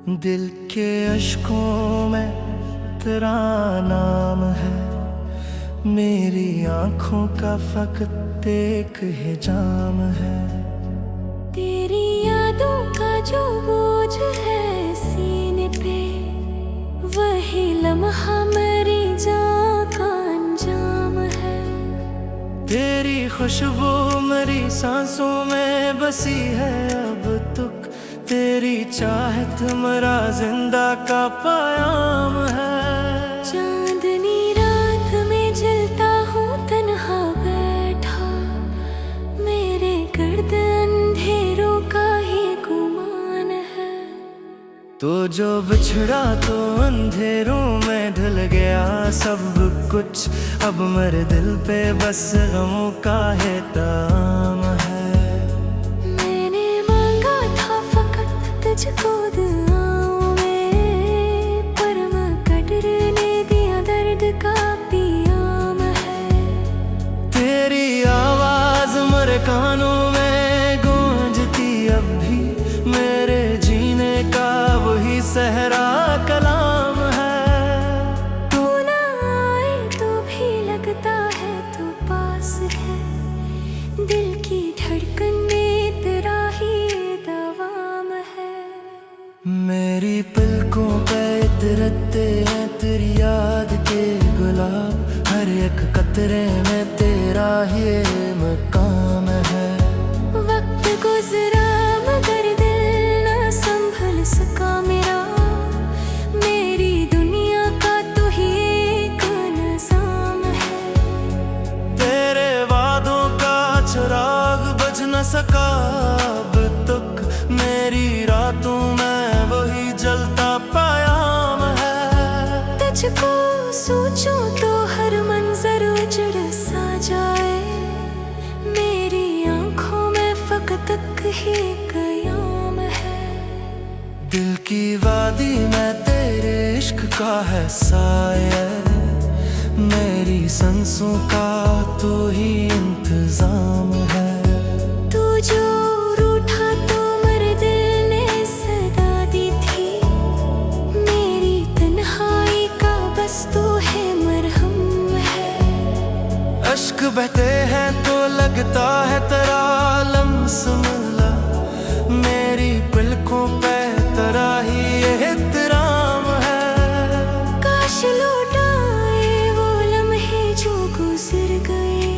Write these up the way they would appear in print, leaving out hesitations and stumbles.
दिल के अश्कों में तेरा नाम है, मेरी आँखों का फकत एक हिजाम है। तेरी यादों का जो बोझ है सीने पे, वही लम्हा मेरी जान का अंजाम है। तेरी खुशबू मेरी सांसों में बसी है अब तक, तेरी चाहत मेरा जिंदा का पयाम है। चांदनी रात में जलता हूँ तन्हा बैठा, मेरे गर्द अंधेरों का ही गुमान है। तो जो बिछड़ा तो अंधेरों में ढल गया सब कुछ, अब मेरे दिल पे बस गमों का है ताम है। तुझको दुआओं में पर कटने दिया दर्द का पियाम है। तेरी आवाज मेरे कानों में गूंजती अब भी, मेरे जीने का वही सहरा कलाम है। तू ना आए तो भी लगता है तू पास है, दिल की धड़कन में तेरा ही दवाम है। मेरी पलकों पे इतरते हैं तेरी याद के गुलाब, हर एक कतरे में तेरा ही मकाम है। वक्त गुजरा मगर दिल न संभल सका मेरा, मेरी दुनिया का तो ही एक निज़ाम है। तेरे वादों का चिराग बुझ न सका अब तक, मेरी रातों में वही जलता पयाम है। तुझको सोचूं तो हर मंजर उजड़ सा जाए, मेरी आँखों में फकत ही कयाम है। दिल की वादी में तेरे इश्क का है साया, मेरी सांसों का तू ही इंतजाम है। तू जो रूठा तो मेरे दिल ने सदा दी थी, मेरी तन्हाई का बस तू है मरहम है। अश्क बहते हैं तो लगता है तेरा लम्स मिला, मेरी पलकों पे तेरा ही एहतराम है। काश लौटाए वो लम्हे जो गुजर गए,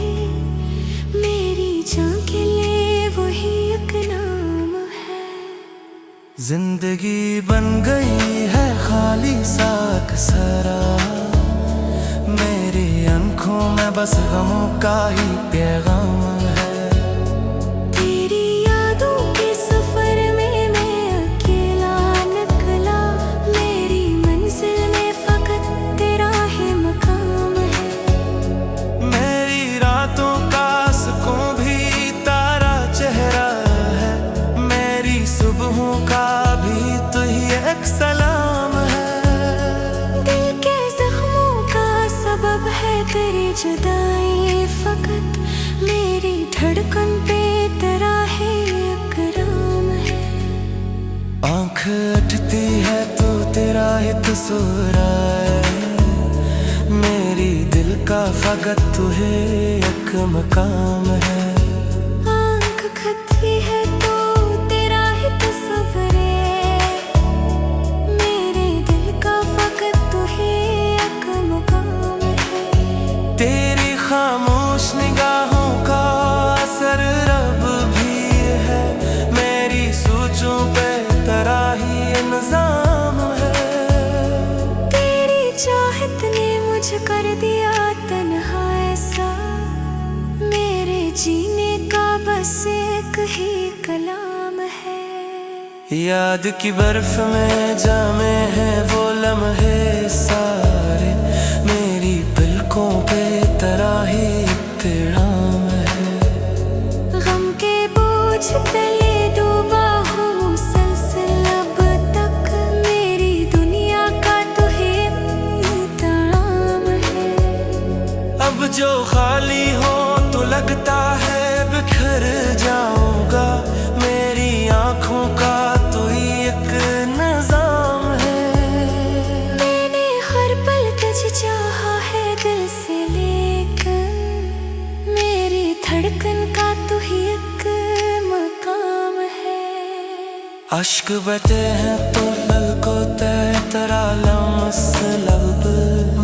मेरी जान के लिए वही एक नाम है। जिंदगी बन गई है खाली सा अक्सरा, मेरी आँखों में बस गमों का ही पैगाम है। तेरी यादों के सफर में मैं अकेला निकला, मेरी मंजिल में फकत तेरा ही मकाम है। मेरी रातों का सुकून भी तारा चेहरा है, मेरी सुबहों का भी तो ही एक सलाम है। दिल के जख्मों का सबब है तेरी जुदाई फकत, मेरी धड़कन पे तेरा ही इकराम है। आँख अटती है तो तेरा ही तस्वीर है, मेरी दिल का फकत तुझे एक मकाम है। आँख खती है तो तेरा ही तस्वीर है, मेरे दिल का फकत तू ही एक मकाम है। तेरी खामोश निगाहों का असर रब भी है, मेरी सोचों पे तेरा ही इंतजाम है। तेरी चाहत ने मुझे कर दिया तन्हा ऐसा, मेरे जीने का बस एक ही कलाम है। याद की बर्फ में जामे हैं वो लम्हे सारे, मेरी पलकों पे तेरा ही इत्तेराम है। गम के बोझ तले डूबा हूँ मुसलसल अब तक, मेरी दुनिया का तो ही ताम है। अब जो खाली हो तो लगता है बिखर जाऊंगा, मेरी आँखों का तो ही एक नज़ारा अश्क बहते हैं तो पलकों तय तेरा लम्स लब,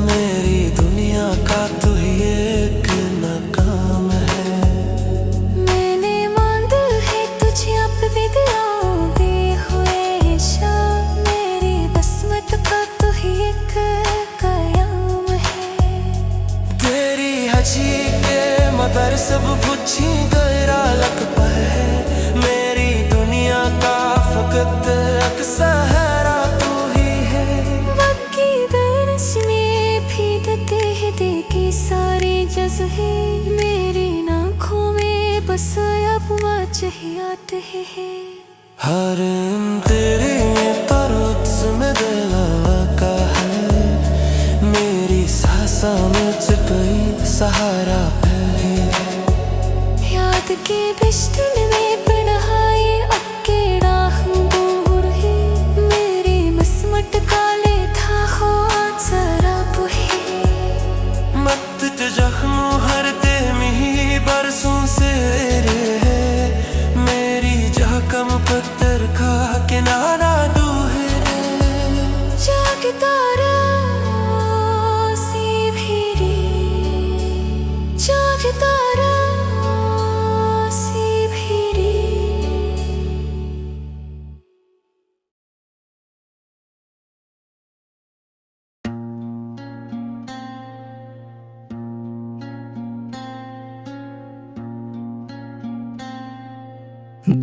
मेरी दुनिया का तू ही एक नकाम है। मैंने मांग है तुझे अब भी दिलाओगे हुए शाम, मेरी बसमत का तू ही एक कयाम है। तेरी हजी के मगर सब पुछी गहरा लग पाए, मेरी दुनिया का फकत एक सहारा तू ही है। वक्त की दरस में भी देते की सारे जज्बे, मेरी आँखों में बस अब वाजहियात है। हर तेरे तरुत्स में दिल का है, मेरी सांसों में चिपकी सहारा है। याद के बिस्तर में पढ़ाए अकेला हूँ दूर है, मेरी मसमट काले था हो जरा बुहे। मत जख्म हर दे में बरसों से रे है, मेरी जख्म पत्थर का किनारा दूर है। जागता सी भीरी, जागता सी भीरी।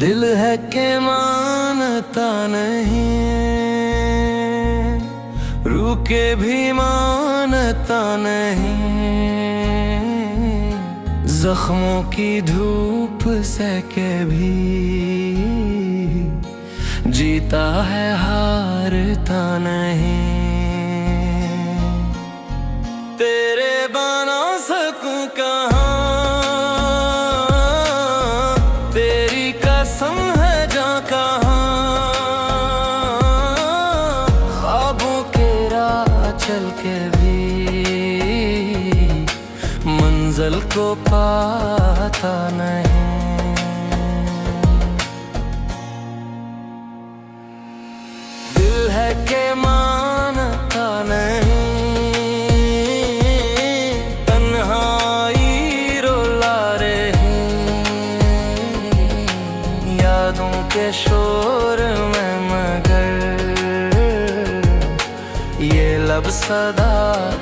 दिल है के मानता नहीं, रुके भी मानता नहीं, जख्मों की धूप सहके भी जीता है हारता नहीं। तेरे बना सकूं कहाँ, तेरी कसम है जा कहाँ, ख्वाबों के राह चल के भी मंजिल को पाता नहीं। दिल है के मानता नहीं, तन्हाई रुला रही, यादों के शोर में मगर ये लब सदा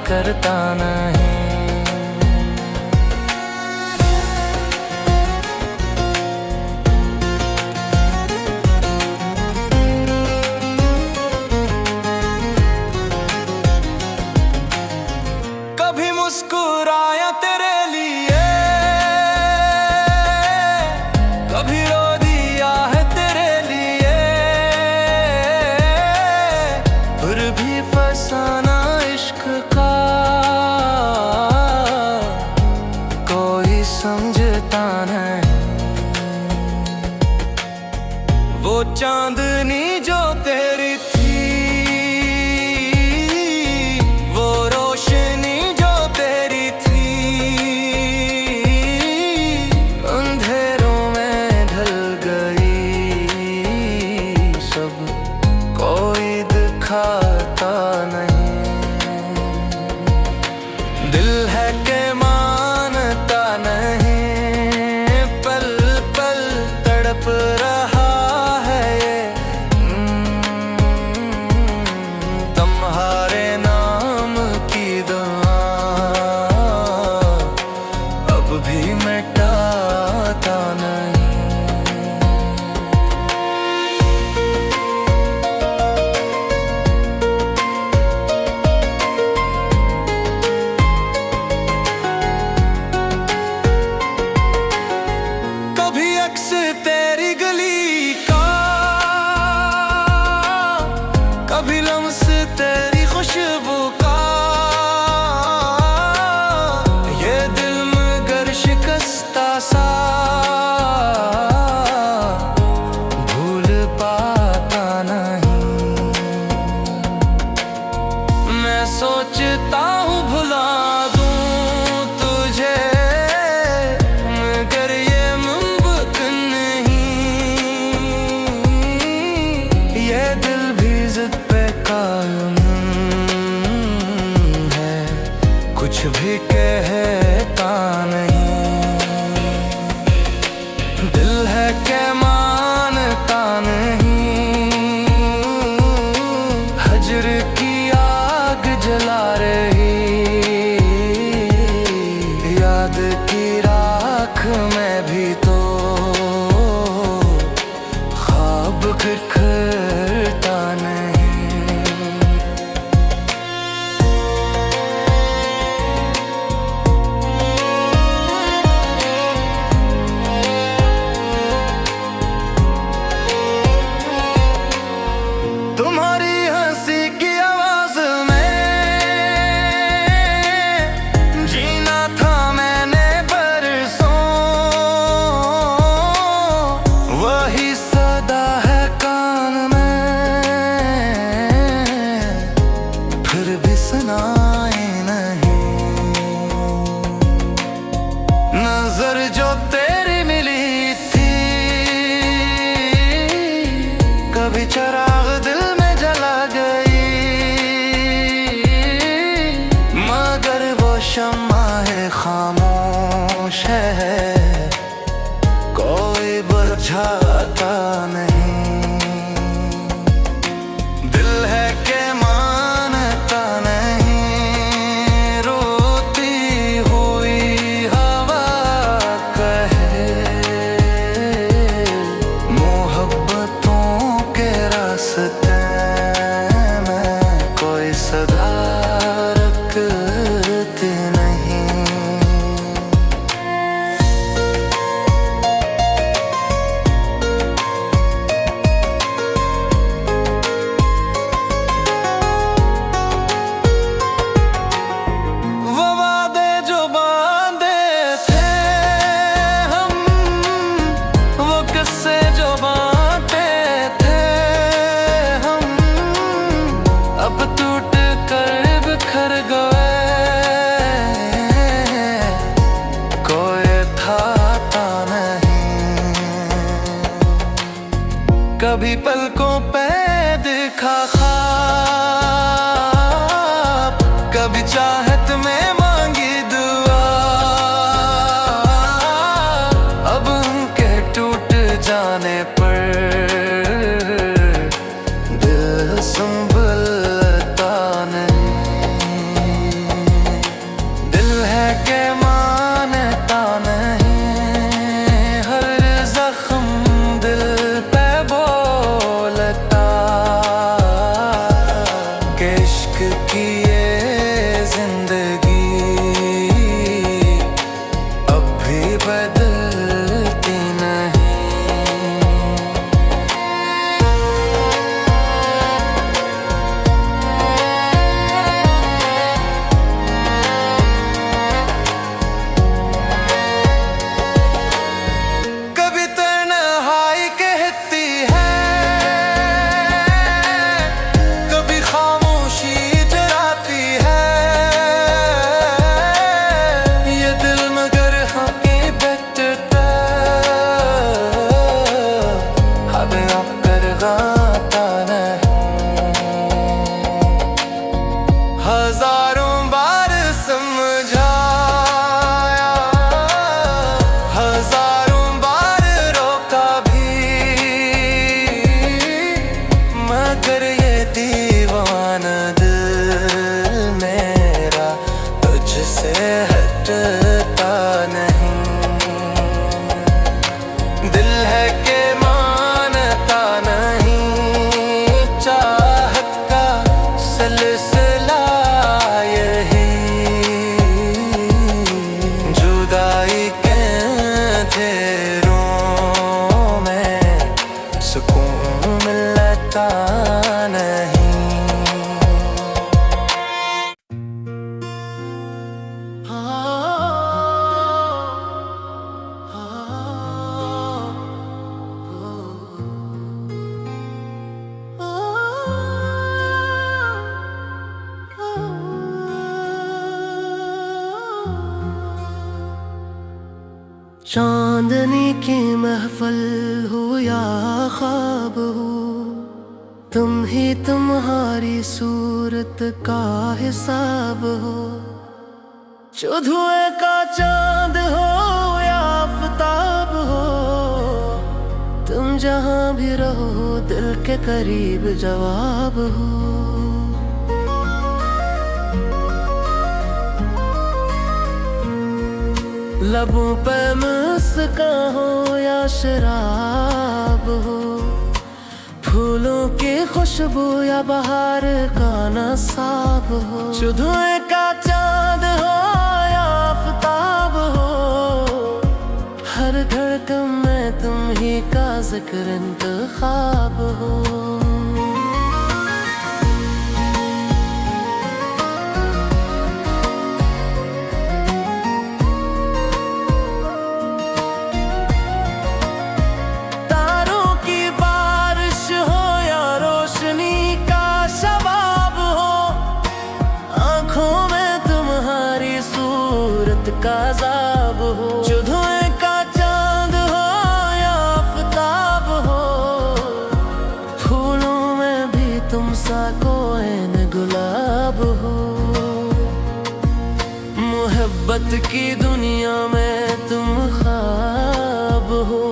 करता नहीं। कभी मुस्कुराया तेरे लिए, कभी रो दिया है तेरे लिए, फिर भी फसाना इश्क का कोई समझता नहीं। वो चांदनी जो तेरी थी, वो रोशनी जो तेरी कुछ भी कहता नहीं, दिल है के मानता नहीं। हजर की आग जला रही, याद की राख में भी तो ख्वाब बिखरता नहीं। तुम्हारी हंसी की आवाज में जीना था मैंने बरसों, वही सदा है कान में, फिर भी सुनाए नहीं। नजर जो तेरी मिली थी, कभी चराग दिल में जला गई, मगर वो शम्मा है खामोश है, कोई बुझाता नहीं। दिल है के मानता नहीं, रोती हुई हवा कहे, मोहब्बतों के रास्ते में कोई सदा रखती नहीं। वो वादे जो बांधे थे हम, वो किस्से जो बांटे थे हम, अब टूट कर बिखर गए, कोई था नहीं। कभी पलकों पे दिखा ख्वाब, कभी चाहत में मांगी दुआ, अब उनके टूट जाने पर दिल संभलता नहीं। दिल है के मानता नहीं, हर जख्म दिल पे बोलता, कि इश्क की ये जिंदगी अब भी बदलती नहीं। कभी तन्हाई कहती है, कभी खामोशी डराती है, ये दिल मगर हकीकत अब कर गाता नहीं। हजारों बार समझाया, हजारों बार रोका भी, मगर ये दीवाना दिल मेरा तुझसे हटता नहीं। दिल है के मानता नहीं, चाहत का सिलसिला यही, जुदाई के अंधेरों में सुकून मिलता नहीं। चांदनी की महफिल हो या ख्वाब हो, तुम ही तुम्हारी सूरत का हिसाब हो। जो धुएं का चांद हो या आफताब हो, तुम जहां भी रहो दिल के करीब जवाब हो। लबों पे मुस्कान हो या शराब हो, फूलों की खुशबू या बहार का नसाब हो। जो धुएं का चांद हो या आफताब हो, हर धड़कन में तुम ही का जिक्र इंतखाब हो। काज़ाब हो, जो धुएं का चांद हो या आफताब हो, फूलों में भी तुम सा कोई न गुलाब हो। मोहब्बत की दुनिया में तुम ख्वाब हो,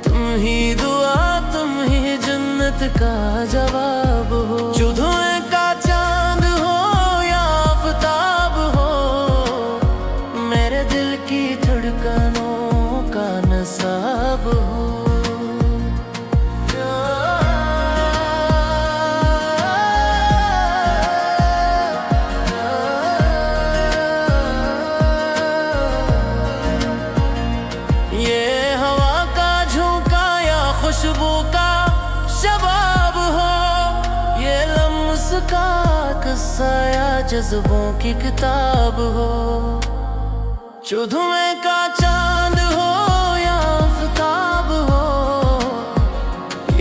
तुम ही दुआ तुम ही जन्नत का जवाब हो। जो धुएं का चांद हो या आफताब हो, मेरे दिल की धड़कनों का नसाब हो। ये हवा का झोंका या खुशबू का शबाब हो, ये लम्स का किस्सा या जज्बों की किताब हो। जो धुएं का चांद हो या आफताब हो,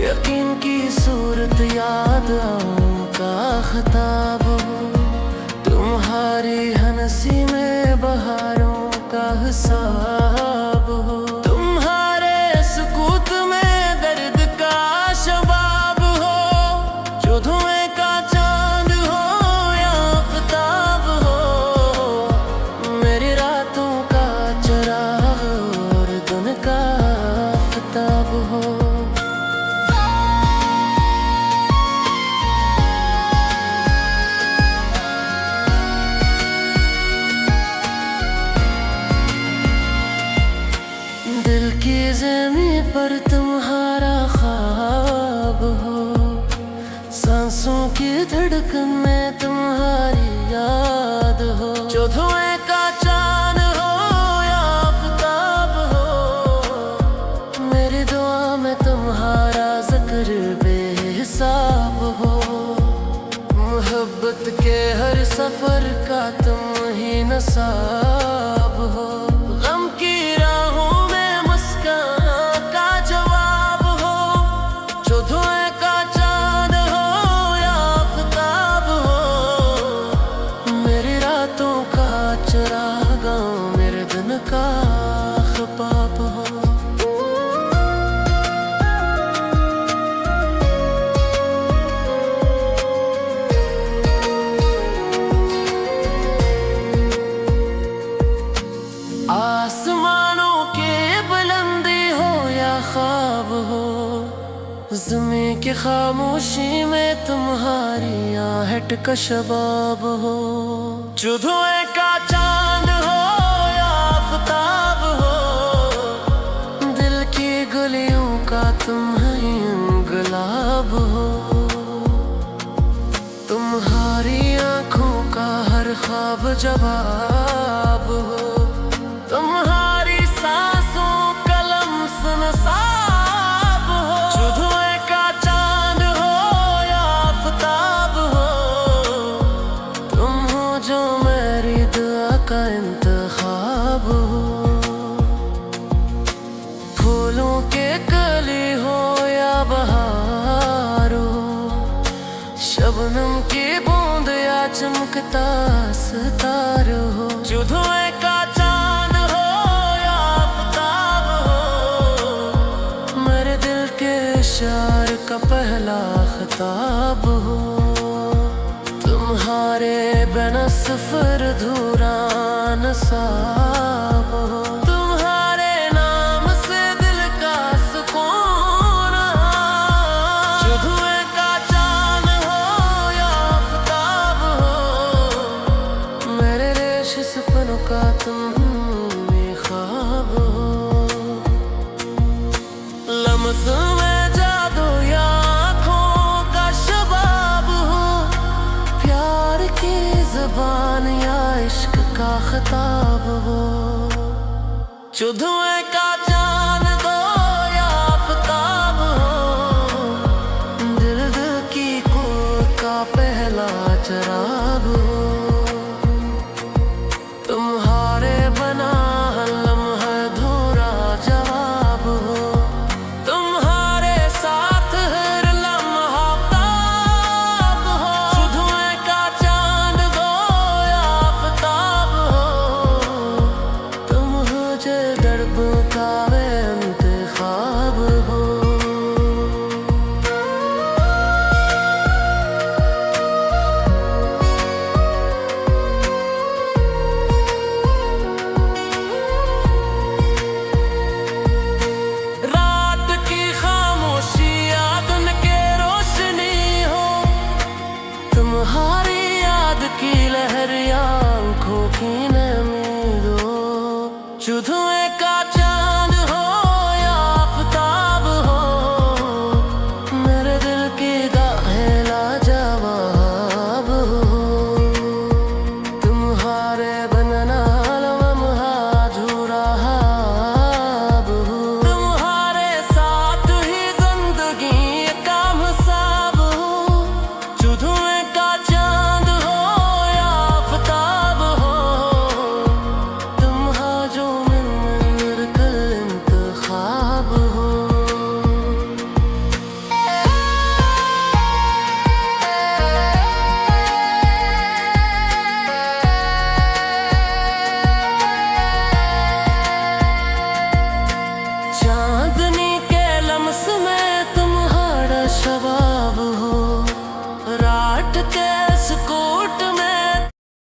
यकीन की सूरत याद आऊं का खिताब हो। तुम्हारी हंसी में बहारों का हिसाब हो, तुम्हारे सुकूत में दर्द का शबाब हो। जो धुएं का चांद हो या आफताब हो, मेरी रातों का चिराग और दिन का आफताब हो। दिल की ज़मीं पर तुम्हारा ख्वाब हो, सांसों की धड़कन में तुम्हारी याद हो। जो धुएं का चांद हो या आफताब हो, मेरी दुआ में तुम्हारा जिक्र बेहिसाब हो। मोहब्बत के हर सफर का तुम ही नसाब हो, गम की राहों में मुस्कान का जवाब हो। जो धुएं का चांद हो या आफताब हो, मेरी रातों का चिराग मेरे दिन का ख्वाब हो। आसमानों के बुलंदी हो या ख्वाब हो, ज़मीं की खामोशी में तुम्हारी आहट का शबाब हो। जो धुएं का चांद हो या आफताब हो, दिल की गलियों का तुम ही गुलाब हो। तुम्हारी आँखों का हर ख्वाब जवाब हो, तुम्हारी सांसों का लम्स नसाब हो। जो धुएं का चांद हो या आफताब हो, तुम हो जो मेरी दुआ का इंतखाब हो। फूलों के कली हो या बहार हो, शबनम की बूंद या चमकता सितार हो। जो धुएं का चांद हो या आफताब हो, मेरे दिल के इशार का पहला खिताब हो। तुम्हारे बिना सफर अधूरा साब हो। तुम्हारे नाम से दिल का सुकून, जो धुएं का चांद हो या आफताब हो, मेरे रेश सपनों का तुम ही ख्वाब हो। लम्स में जादू या आँखों का शबाब हो, प्यार की ज़बान या इश्क का खिताब हो। जो धुएं का चांद दो या आफताब हो, दिल की कोट का पहला चराग हो। तुम्हारे बना लम्हा अधूरा जवाब हो। तुम्हारे साथ हर लम्हा आफताब हो। जो धुएं का चांद दो या आफताब हो, तुम हो जो दर्द का इंतखाब हो। रात की खामोशी या दिन के रोशनी हो, तुम्हारी याद की लहर या आँखों की नमी हो। जो धुएं का